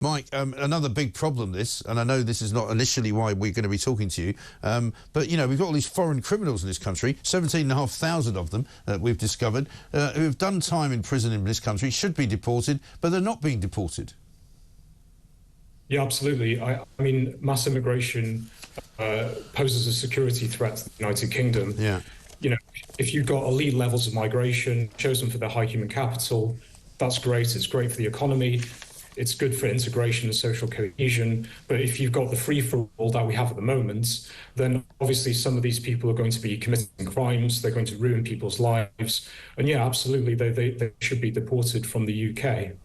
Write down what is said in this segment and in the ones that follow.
Mike, another big problem this, and I know this is not initially why we're going to be talking to you, but, you know, we've got all these foreign criminals in this country, 17,500 of them we've discovered, who have done time in prison in this country, should be deported, but they're not being deported. Yeah, absolutely. I mean, mass immigration poses a security threat to the United Kingdom. Yeah. You know, if you've got elite levels of migration, chosen for their high human capital, that's great. It's great for the economy. It's good for integration and social cohesion. But if you've got the free-for-all that we have at the moment, then obviously some of these people are going to be committing crimes. They're going to ruin people's lives. And yeah, absolutely, they should be deported from the UK.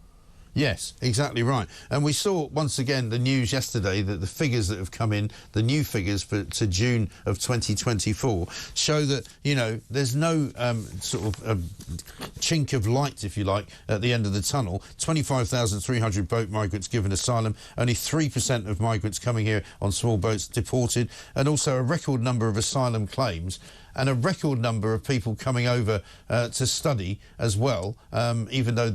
Yes, exactly right. And we saw, once again, the news yesterday that the figures that have come in, the new figures to June of 2024, show that, you know, there's no sort of chink of light, if you like, at the end of the tunnel. 25,300 boat migrants given asylum, only 3% of migrants coming here on small boats deported, and also a record number of asylum claims, and a record number of people coming over to study as well, even though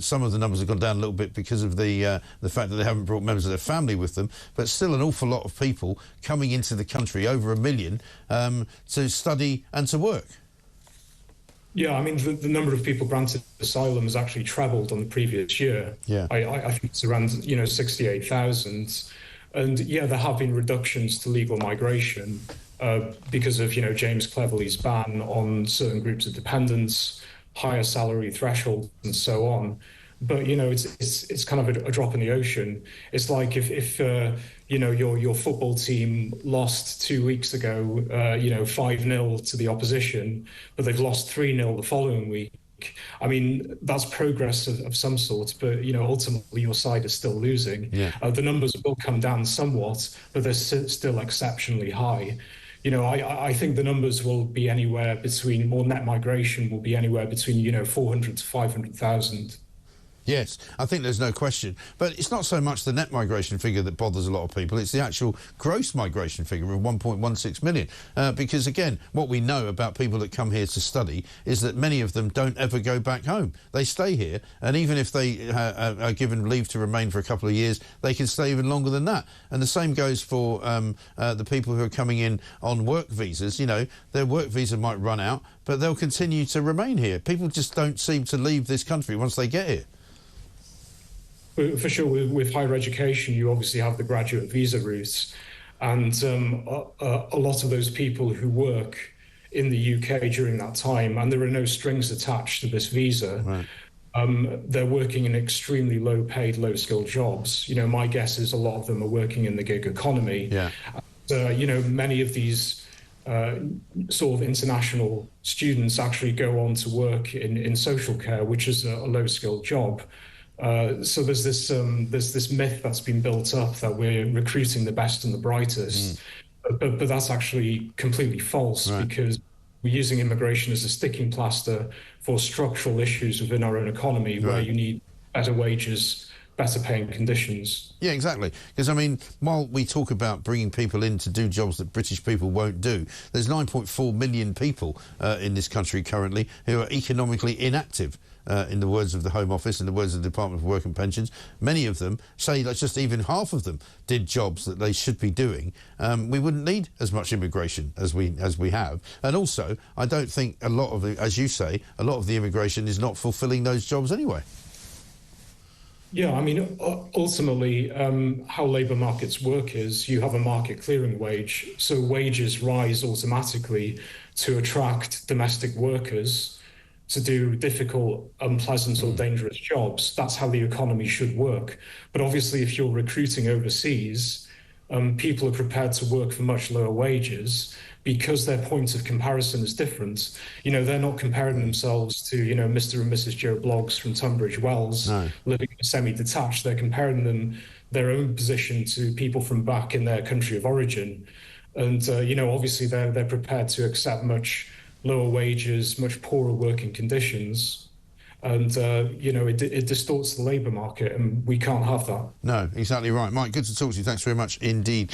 some of the numbers have gone down a little bit because of the fact that they haven't brought members of their family with them, but still an awful lot of people coming into the country, over 1 million, to study and to work. Yeah, I mean, the number of people granted asylum has actually trebled on the previous year. Yeah. I think it's around, 68,000. And yeah, there have been reductions to legal migration because of, James Cleverly's ban on certain groups of dependents, higher salary thresholds, and so on. But, it's kind of a drop in the ocean. It's like if your football team lost 2 weeks ago, 5-0 to the opposition, but they've lost 3-0 the following week. I mean, that's progress of some sort, but, ultimately your side is still losing. Yeah. The numbers will come down somewhat, but they're still exceptionally high. I think the numbers will be anywhere between, or net migration will be anywhere between, 400 to 500,000. Yes, I think there's no question. But it's not so much the net migration figure that bothers a lot of people, it's the actual gross migration figure of 1.16 million. Because, again, what we know about people that come here to study is that many of them don't ever go back home. They stay here, and even if they are given leave to remain for a couple of years, they can stay even longer than that. And the same goes for the people who are coming in on work visas. Their work visa might run out, but they'll continue to remain here. People just don't seem to leave this country once they get here. For sure, with higher education, you obviously have the graduate visa routes, and a lot of those people who work in the UK during that time, and there are no strings attached to this visa, right. They're working in extremely low-paid, low-skilled jobs. My guess is a lot of them are working in the gig economy. Yeah. Many of these sort of international students actually go on to work in social care, which is a low-skilled job. So there's this myth that's been built up that we're recruiting the best and the brightest, but that's actually completely false, right. Because we're using immigration as a sticking plaster for structural issues within our own economy, right. Where you need better wages, better paying conditions. Yeah, exactly. Because, I mean, while we talk about bringing people in to do jobs that British people won't do, there's 9.4 million people in this country currently who are economically inactive. In the words of the Home Office, in the words of the Department for Work and Pensions, many of them say that just even half of them did jobs that they should be doing. We wouldn't need as much immigration as we have. And also, I don't think a lot of it, as you say, a lot of the immigration is not fulfilling those jobs anyway. Yeah, I mean, ultimately, how labour markets work is you have a market clearing wage, so wages rise automatically to attract domestic workers to do difficult, unpleasant or dangerous jobs. That's how the economy should work. But obviously, if you're recruiting overseas, people are prepared to work for much lower wages because their point of comparison is different. They're not comparing themselves to, Mr. and Mrs. Joe Bloggs from Tunbridge Wells, no. Living semi-detached. They're comparing their own position to people from back in their country of origin. And, obviously they're prepared to accept much lower wages, much poorer working conditions. And, it distorts the labour market, and we can't have that. No, exactly right. Mike, good to talk to you. Thanks very much indeed.